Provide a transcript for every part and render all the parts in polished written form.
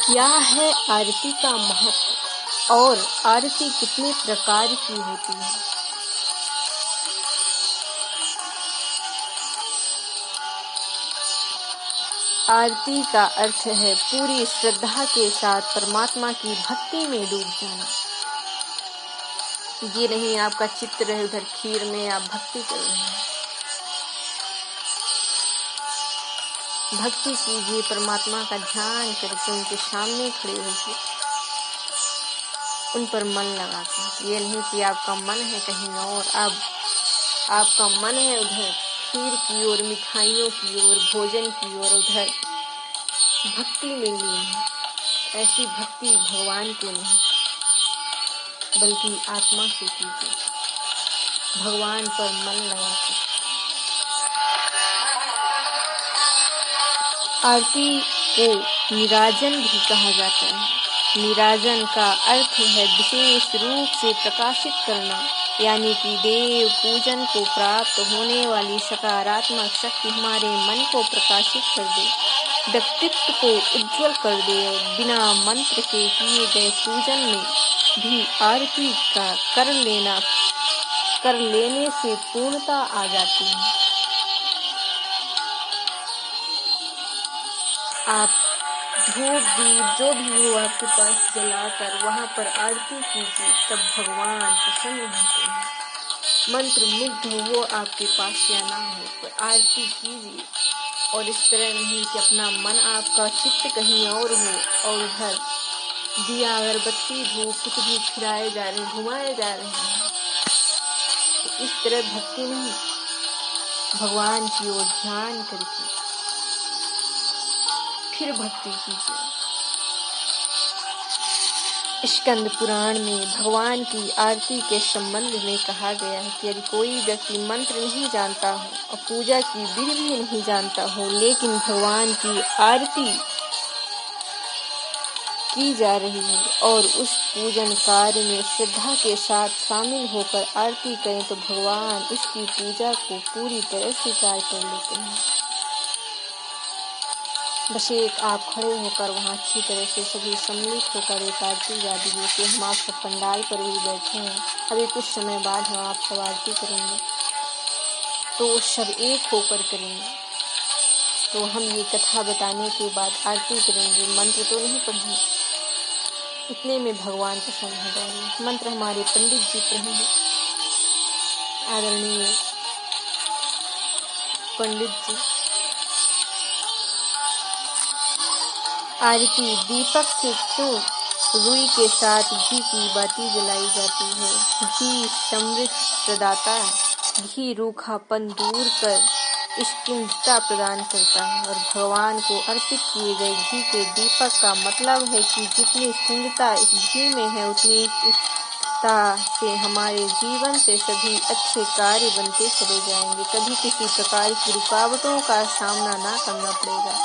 क्या है आरती का महत्व और आरती कितने प्रकार की होती है? आरती का अर्थ है पूरी श्रद्धा के साथ परमात्मा की भक्ति में डूब जाना। ये नहीं आपका चित्त है उधर खीर में आप भक्ति कर रहे हैं। भक्ति कीजिए, परमात्मा का ध्यान करके उनके सामने खड़े होकर उन पर मन लगा के। ये नहीं कि आपका मन है कहीं और, आपका मन है उधर खीर की ओर, मिठाइयों की ओर, भोजन की ओर, उधर भक्ति में लीन है। ऐसी भक्ति भगवान को नहीं बल्कि आत्मा से कीजिए, भगवान पर मन लगा कर। आरती को निराजन भी कहा जाता है। निराजन का अर्थ है विशेष रूप से प्रकाशित करना, यानी कि देव पूजन को प्राप्त होने वाली सकारात्मक शक्ति हमारे मन को प्रकाशित कर दे, व्यक्तित्व को उज्जवल कर दे और बिना मंत्र के किए गए पूजन में भी आरती का कर लेने से पूर्णता आ जाती है। आप धूप दीप जो भी हो आपके पास जलाकर वहां पर आरती कीजिए, तब भगवान प्रसन्न होते हैं। मंत्र मुग्ध हो आपके पास या ना हो, पर आरती कीजिए। और इस तरह नहीं कि अपना मन आपका चित्त कहीं और हो और उधर दिया अगरबत्ती धूप कुछ भी खिलाए जा रहे, घुमाए जा रहे हैं। तो इस तरह भक्ति नहीं, भगवान की ओर ध्यान करके फिर भक्ति कीजिए। स्कंद पुराण में भगवान की आरती के संबंध में कहा गया है कि यदि कोई व्यक्ति मंत्र नहीं जानता हो और पूजा की विधि भी नहीं जानता हो, लेकिन भगवान की आरती की जा रही है और उस पूजन कार्य में श्रद्धा के साथ शामिल होकर आरती करें, तो भगवान उसकी पूजा को पूरी तरह स्वीकार कर लेते हैं। बस एक आप खड़े होकर वहाँ अच्छी तरह से सभी सम्मिलित होकर एक आरती गा दीजिए कि हम आप सब पंडाल पर भी बैठे हैं, अभी कुछ समय बाद हम आप सब आरती करेंगे, तो सब एक होकर करेंगे। तो हम ये कथा बताने के बाद आरती करेंगे, मंत्र तो नहीं पढ़ेंगे। इतने में भगवान प्रसन्न हो जाएंगे। मंत्र हमारे पंडित जी पढ़ेंगे, आदरणीय पंडित जी। आरती दीपक से क्यों रुई के साथ घी की बाती जलाई जाती है? घी समृद्ध प्रदाता है। घी रूखापन दूर कर स्निग्धता प्रदान करता है और भगवान को अर्पित किए गए घी के दीपक का मतलब है कि जितनी स्निग्धता इस घी में है, उतनी स्निग्धता से हमारे जीवन से सभी अच्छे कार्य बनते चले जाएंगे। कभी किसी प्रकार की रुकावटों का सामना ना करना पड़ेगा।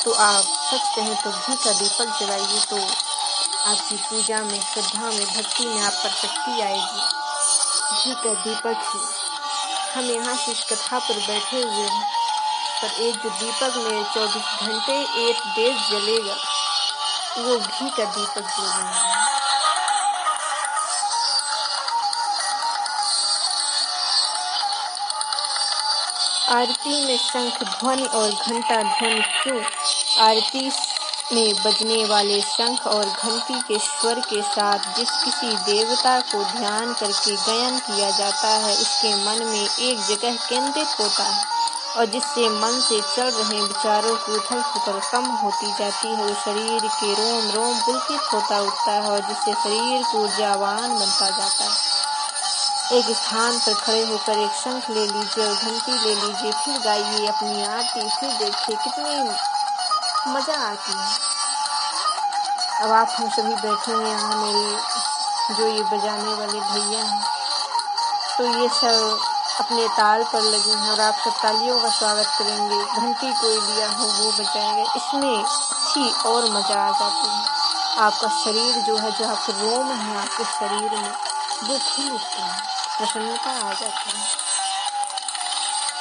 तो आप सच कहें तो घी का दीपक जलाइए, तो आपकी पूजा में, श्रद्धा में, भक्ति में आप पर शक्ति आएगी। घी का दीपक ही हम यहाँ से इस कथा पर बैठे हुए हैं, पर एक जो दीपक में 24 घंटे एक देश जलेगा, वो घी का दीपक जल रहा है। आरती में शंख ध्वनि और घंटा ध्वनि क्यों? आरती में बजने वाले शंख और घंटी के स्वर के साथ जिस किसी देवता को ध्यान करके गायन किया जाता है, उसके मन में एक जगह केंद्रित होता है और जिससे मन से चल रहे विचारों की उथल पुथल कम होती जाती है। वो शरीर के रोम रोम पुलकित होता उठता है और जिससे शरीर को ऊर्जावान बनता जाता है। एक स्थान पर खड़े होकर एक शंख ले लीजिए और घंटी ले लीजिए, फिर गाइए अपनी आरती, फिर देखिए कितनी मजा आती है। अब आप हम सभी बैठे हैं यहाँ, मेरे जो ये बजाने वाले भैया हैं, तो ये सब अपने ताल पर लगे हैं और आप सब तालियों का स्वागत करेंगे। घंटी कोई लिया हो वो बजाएगा, इसमें अच्छी और मजा आ जाती है। आपका शरीर जो है, जो आपके रोम है आपके शरीर में, वो खिल उठते हैं, प्रसन्नता आ जाती है।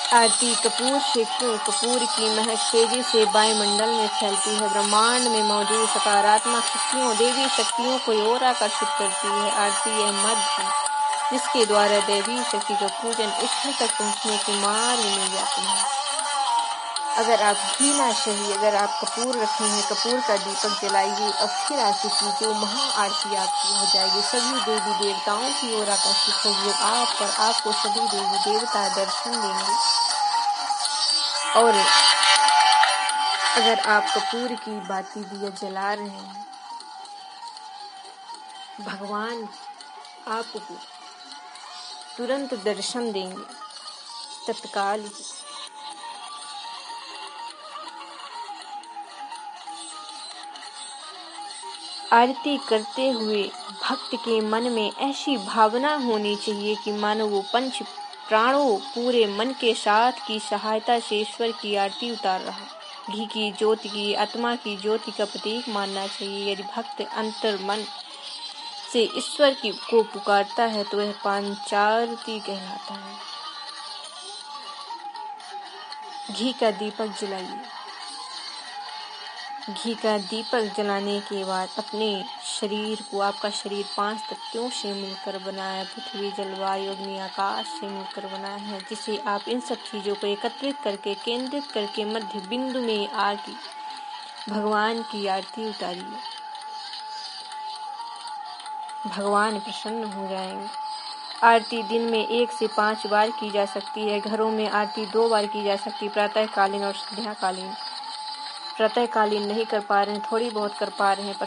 आरती कपूर से क्यों? कपूर की महक तेजी से वायुमंडल में फैलती है, ब्रह्मांड में मौजूद सकारात्मक शक्तियों, देवी शक्तियों को और आकर्षित करती है। आरती यह मध्य है जिसके द्वारा देवी शक्ति का पूजन स्थल तक पहुँचने के मार्ग मिल जाते हैं। अगर आप घी ना चाहिए, अगर आप कपूर रखे हैं, कपूर का दीपक जलाइए और फिर आरती कीजिए, महा आरती आपकी हो जाएगी। सभी देवी देवताओं की ओर आकर्षित होगी आप पर, आपको सभी देवी देवता दर्शन देंगे। और अगर आप कपूर की बाती दिया जला रहे हैं, भगवान आपको तुरंत दर्शन देंगे, तत्काल ही। आरती करते हुए भक्त के मन में ऐसी भावना होनी चाहिए कि मानो वो पंच प्राणों पूरे मन के साथ की सहायता से ईश्वर की आरती उतार रहा है। घी की ज्योति की आत्मा की ज्योति का प्रतीक मानना चाहिए। यदि भक्त अंतर मन से ईश्वर को पुकारता है तो वह पंचारती कहलाता है। घी का दीपक जलाइए। घी का दीपक जलाने के बाद अपने शरीर को, आपका शरीर 5 तत्वों से मिलकर बना है, पृथ्वी जल वायु अग्नि आकाश से मिलकर बना है, जिसे आप इन सब चीजों को एकत्रित करके केंद्रित करके मध्य बिंदु में आके भगवान की आरती उतारिए। भगवान प्रसन्न हो जाएंगे। आरती दिन में 1 से 5 बार की जा सकती है। घरों में आरती 2 बार की जा सकती है, प्रातःकालीन और संध्याकालीन। प्रातःकालीन नहीं कर पा रहे हैं, थोड़ी बहुत कर पा रहे हैं, पर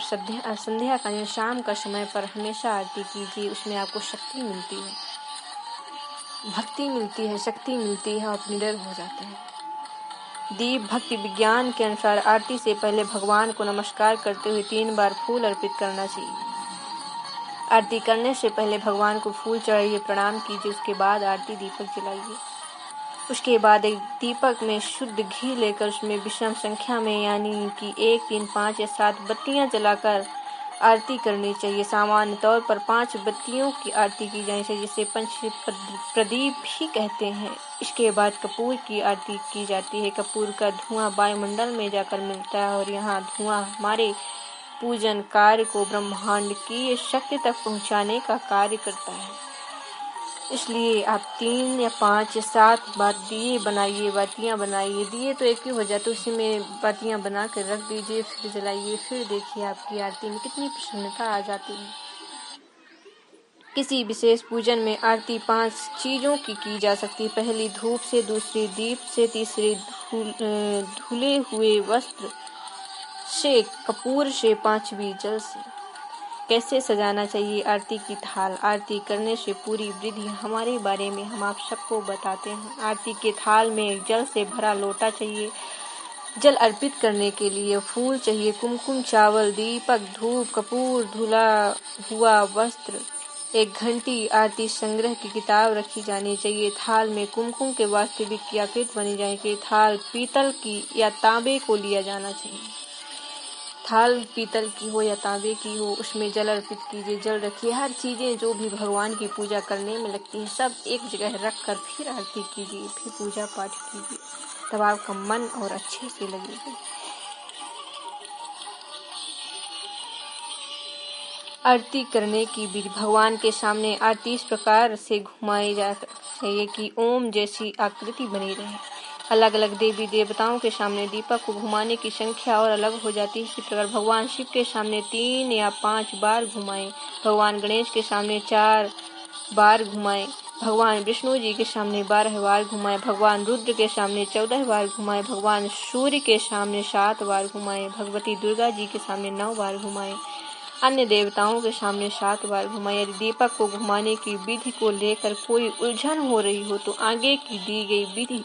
संध्याकालीन शाम का समय पर हमेशा आरती कीजिए। उसमें आपको शक्ति मिलती है, भक्ति मिलती है, शक्ति मिलती है, आप निडर हो जाते हैं। दीप भक्ति विज्ञान के अनुसार आरती से पहले भगवान को नमस्कार करते हुए 3 बार फूल अर्पित करना चाहिए। आरती करने से पहले भगवान को फूल चढ़ाइए, प्रणाम कीजिए, उसके बाद आरती दीपक जलाइए। उसके बाद एक दीपक में शुद्ध घी लेकर उसमें विषम संख्या में यानी कि 1, 3, 5 या 7 बत्तियां जलाकर आरती करनी चाहिए। सामान्य तौर पर 5 बत्तियों की आरती की जानी चाहिए, जिसे पंच प्रदीप भी कहते हैं। इसके बाद कपूर की आरती की जाती है। कपूर का धुआं वायुमंडल में जाकर मिलता है और यहाँ धुआं हमारे पूजन कार्य को ब्रह्मांड की शक्ति तक पहुँचाने का कार्य करता है। इसलिए आप 3 या 5 या 7 बार दिए बनाइए, बातियाँ बनाइए। दिए तो एक ही हो जाते, उसी में बातियाँ बना कर रख दीजिए, फिर जलाइए, फिर देखिए आपकी आरती में कितनी प्रसन्नता आ जाती है। किसी विशेष पूजन में आरती 5 चीजों की जा सकती है। पहली धूप से, दूसरी दीप से, तीसरी धुले हुए वस्त्र से, कपूर से, 5वीं जल से। कैसे सजाना चाहिए आरती की थाल? आरती करने से पूरी विधि हमारे बारे में हम आप सबको बताते हैं। आरती के थाल में जल से भरा लोटा चाहिए। जल अर्पित करने के लिए फूल चाहिए, कुमकुम, चावल, दीपक, धूप, कपूर, धुला हुआ वस्त्र, एक घंटी, आरती संग्रह की किताब रखी जानी चाहिए। थाल में कुमकुम के वास्तविक की आकृति बनी जाए कि थाल पीतल की या तांबे को लिया जाना चाहिए। थाल पीतल की हो या तांबे की हो, उसमें जल अर्पित कीजिए, जल रखिए। हर चीज़ें जो भी भगवान की पूजा करने में लगती है सब एक जगह रख कर फिर आरती कीजिए, फिर पूजा पाठ कीजिए, तब आपका मन और अच्छे से लगेगा। आरती करने की विधि। भगवान के सामने आरती इस प्रकार से घुमाई जा चाहिए कि ओम जैसी आकृति बनी रहे। अलग अलग देवी देवताओं के सामने दीपक को घुमाने की संख्या और अलग हो जाती है। इसी प्रकार भगवान शिव के सामने 3 या 5 बार घुमाएं, भगवान गणेश के सामने 4 बार घुमाएं, भगवान विष्णु जी के सामने 12 बार घुमाएं, भगवान रुद्र के सामने 14 बार घुमाएं, भगवान सूर्य के सामने 7 बार घुमाएं, भगवती दुर्गा जी के सामने 9 बार घुमाएं, अन्य देवताओं के सामने 7 बार घुमाएं। यदि दीपक को घुमाने की विधि को लेकर कोई उलझन हो रही हो तो आगे की दी गई विधि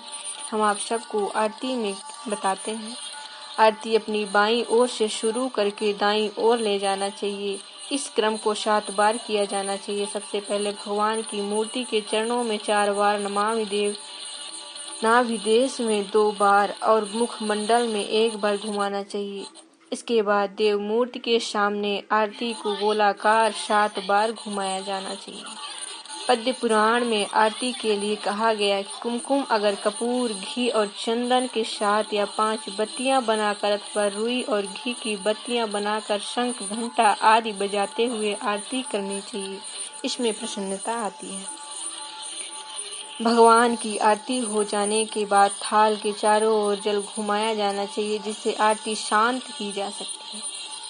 हम आप सबको आरती में बताते हैं। आरती अपनी बाईं ओर से शुरू करके दाईं ओर ले जाना चाहिए। इस क्रम को 7 बार किया जाना चाहिए। सबसे पहले भगवान की मूर्ति के चरणों में 4 बार नमामि देव, नाभि देश में 2 बार और मुखमंडल में 1 बार घुमाना चाहिए। इसके बाद देव मूर्ति के सामने आरती को गोलाकार 7 बार घुमाया जाना चाहिए। पद्म पुराण में आरती के लिए कहा गया कि कुमकुम अगर कपूर, घी और चंदन के साथ या 5 बत्तियां बनाकर अथवा रुई और घी की बत्तियां बनाकर शंख, घंटा आदि बजाते हुए आरती करनी चाहिए। इसमें प्रसन्नता आती है। भगवान की आरती हो जाने के बाद थाल के चारों ओर जल घुमाया जाना चाहिए, जिससे आरती शांत की जा सकती है।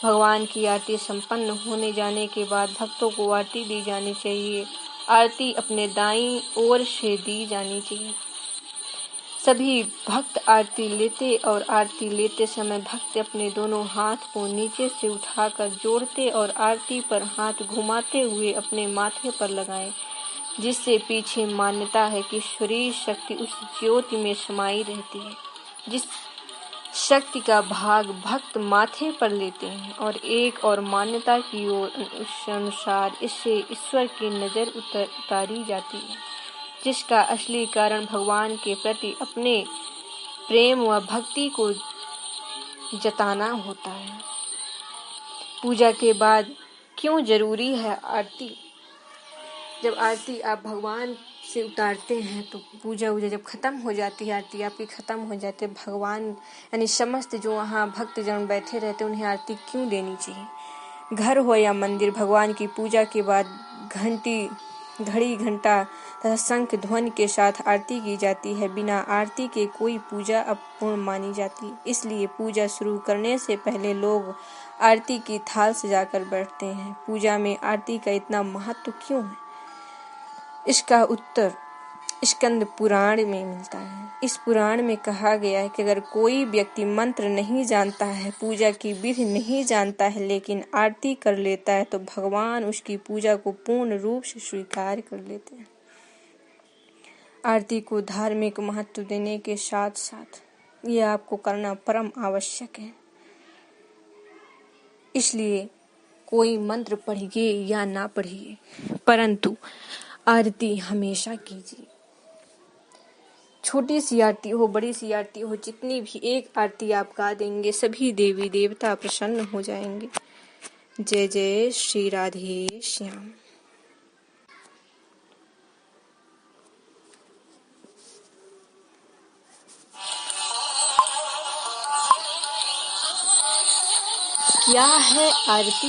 भगवान की आरती संपन्न होने जाने के बाद भक्तों को आरती दी जानी चाहिए। आरती अपने दाईं ओर से दी जानी चाहिए। सभी भक्त आरती लेते और आरती लेते समय भक्त अपने दोनों हाथ को नीचे से उठाकर जोड़ते और आरती पर हाथ घुमाते हुए अपने माथे पर लगाएं, जिससे पीछे मान्यता है कि ईश्वरीय शक्ति उस ज्योति में समाई रहती है। जिस शक्ति का भाग भक्त माथे पर लेते हैं और एक और मान्यता की ओर अनुसार इससे ईश्वर की नजर उतारी जाती है, जिसका असली कारण भगवान के प्रति अपने प्रेम व भक्ति को जताना होता है। पूजा के बाद क्यों जरूरी है आरती? जब आरती आप भगवान से उतारते हैं तो पूजा जब खत्म हो जाती है, आरती आपकी खत्म हो जाती है, भगवान यानी समस्त जो वहाँ भक्तजन बैठे रहते हैं उन्हें आरती क्यों देनी चाहिए? घर हो या मंदिर, भगवान की पूजा के बाद घड़ी, घंटा तथा शंख ध्वनि के साथ आरती की जाती है। बिना आरती के कोई पूजा अपूर्ण मानी जाती है। इसलिए पूजा शुरू करने से पहले लोग आरती की थाल सजाकर बैठते हैं। पूजा में आरती का इतना महत्व क्यों है? इसका उत्तर स्कंद पुराण में मिलता है। इस पुराण में कहा गया है कि अगर कोई व्यक्ति मंत्र नहीं जानता है, पूजा की विधि नहीं जानता है, लेकिन आरती कर लेता है तो भगवान उसकी पूजा को पूर्ण रूप से स्वीकार कर लेते हैं। आरती को धार्मिक महत्व देने के साथ साथ यह आपको करना परम आवश्यक है। इसलिए कोई मंत्र पढ़िए या ना पढ़िए, परंतु आरती हमेशा कीजिए। छोटी सी आरती हो, बड़ी सी आरती हो, जितनी भी एक आरती आप गा देंगे सभी देवी देवता प्रसन्न हो जाएंगे। जय जय श्री राधे श्याम। क्या है आरती?